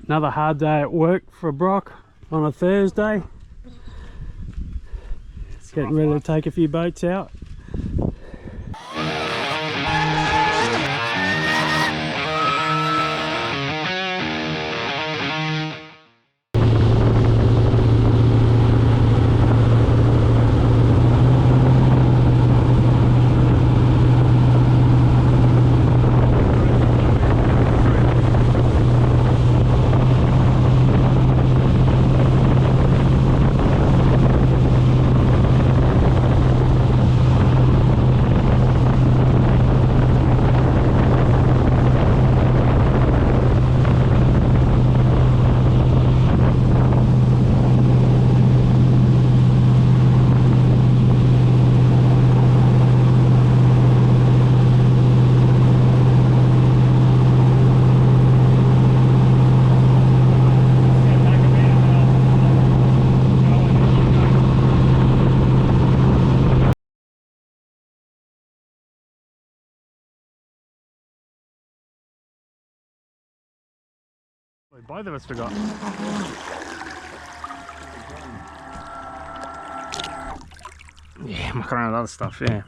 Another hard day at work for Brock on a Thursday. Getting ready to take a few boats out. Both of us forgot. Yeah, mucking around with other stuff, yeah.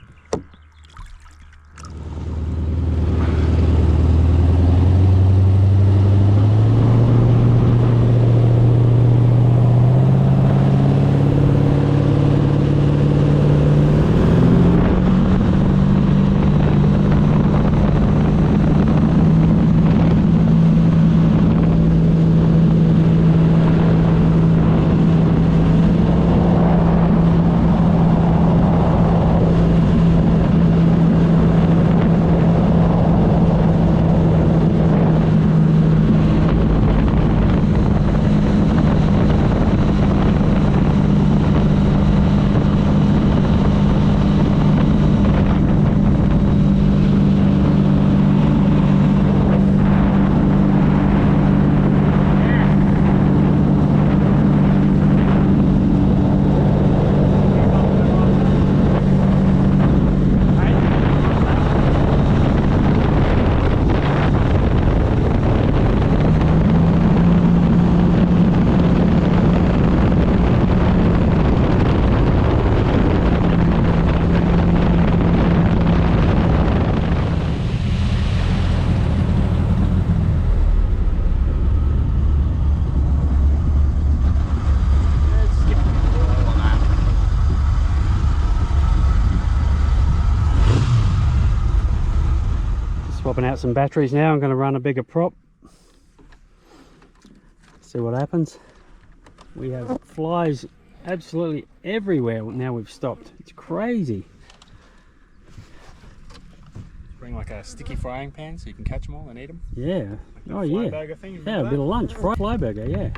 Swapping out some batteries now. I'm going to run a bigger prop. See what happens. We have flies absolutely everywhere now we've stopped. It's crazy. Bring like a sticky frying pan so you can catch them all and eat them. Yeah. Like oh yeah. burger thing, yeah, a bit of lunch. Fly burger, yeah.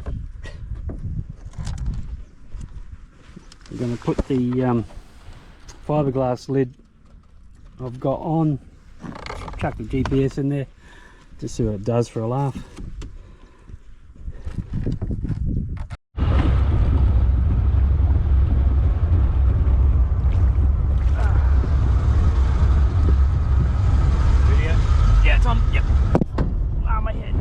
We're going to put the fiberglass lid I've got on. Chuck the GPS in there, just see what it does for a laugh. Video? Yeah, it's on. Yep. Ah, my head.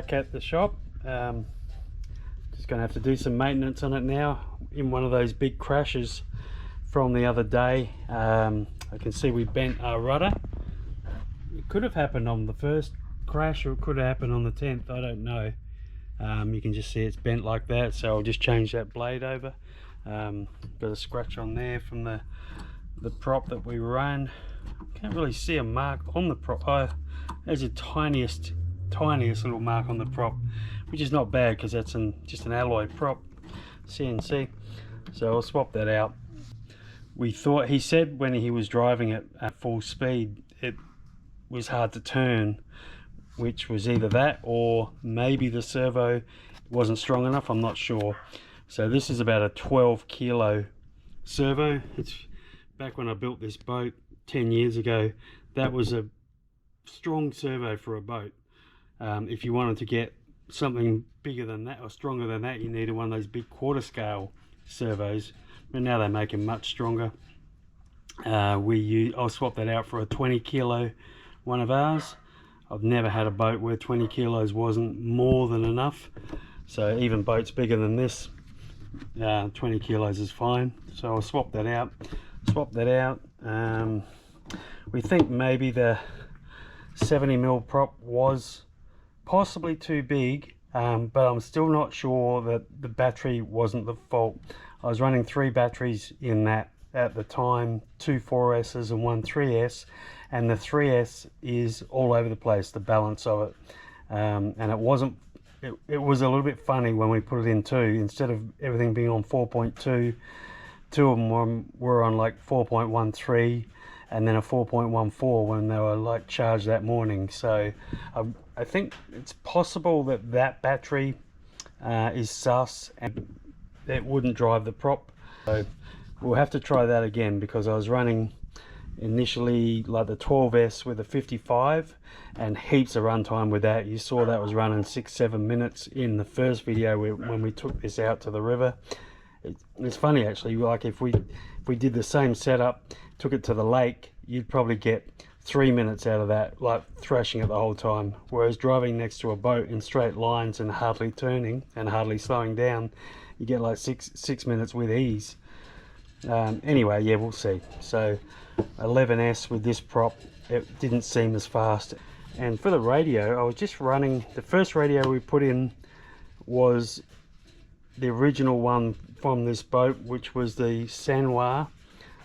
back at the shop. Just gonna have to do some maintenance on it now. In one of those big crashes from the other day, I can see we bent our rudder. It could have happened on the first crash, or it could have happened on the 10th, I don't know. You can just see it's bent like that, so I'll just change that blade over. Got a scratch on there from the prop that we ran. Can't really see a mark on the prop. Oh, there's a tiniest little mark on the prop, which is not bad because that's just an alloy prop, CNC. So I'll swap that out. We thought, he said when he was driving it at full speed, it was hard to turn, which was either that or maybe the servo wasn't strong enough, I'm not sure. So this is about a 12 kilo servo. It's back when I built this boat 10 years ago, that was a strong servo for a boat. If you wanted to get something bigger than that or stronger than that, you needed one of those big quarter scale servos, but now they make them much stronger. I'll swap that out for a 20 kilo one of ours. I've never had a boat where 20 kilos wasn't more than enough, so even boats bigger than this, 20 kilos is fine. So I'll swap that out. We think maybe the 70mm prop was possibly too big, but I'm still not sure that the battery wasn't the fault. I was running 3 batteries in that at the time, 2 4S's and 1 3S, and the 3S is all over the place, the balance of it, and it was a little bit funny when we put it in 2. Instead of everything being on 4.2, 2 of them were on like 4.13 and then a 4.14 when they were like charged that morning. So I think it's possible that battery is sus and it wouldn't drive the prop. So we'll have to try that again, because I was running initially like the 12S with a 55 and heaps of runtime with that. You saw that was running 6-7 minutes in the first video when we took this out to the river. It's funny actually, like if we did the same setup, took it to the lake, you'd probably get 3 minutes out of that, like thrashing it the whole time, whereas driving next to a boat in straight lines and hardly turning and hardly slowing down, you get like six minutes with ease. Anyway, yeah, we'll see. So 11S with this prop, it didn't seem as fast. And for the radio, I was just running, the first radio we put in was the original one from this boat, which was the Sanoir,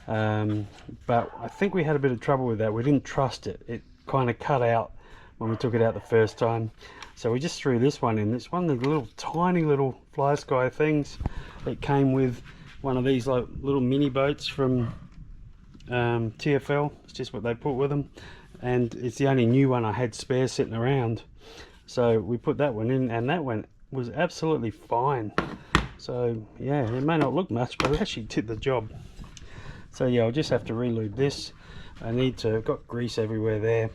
but I think we had a bit of trouble with that. We didn't trust it. It kind of cut out when we took it out the first time, so we just threw this one in. It's one of the little tiny little Fly Sky things. It came with one of these like little mini boats from TFL. It's just what they put with them, and it's the only new one I had spare sitting around, so we put that one in, and that one was absolutely fine. So yeah, it may not look much, but it actually did the job. So yeah, I'll just have to relube this. I've got grease everywhere there.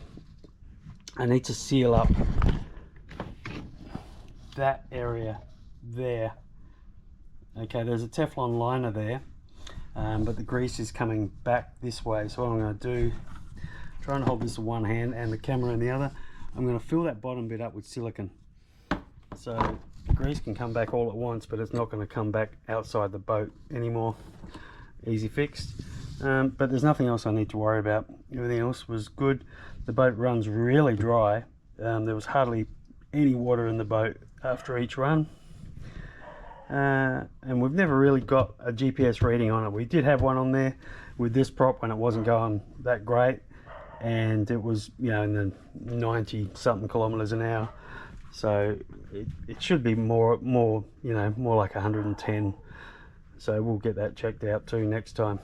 I need to seal up that area there. Okay, there's a Teflon liner there, but the grease is coming back this way. So what I'm going to do, try and hold this in one hand and the camera in the other. I'm going to fill that bottom bit up with silicone, so the grease can come back all at once, but it's not going to come back outside the boat anymore. Easy fixed. But there's nothing else I need to worry about. Everything else was good. The boat runs really dry. There was hardly any water in the boat after each run, and we've never really got a GPS reading on it. We did have one on there with this prop when it wasn't going that great, and it was, you know, in the 90 something kilometers an hour. So it should be more you know, more like 110. So we'll get that checked out too next time.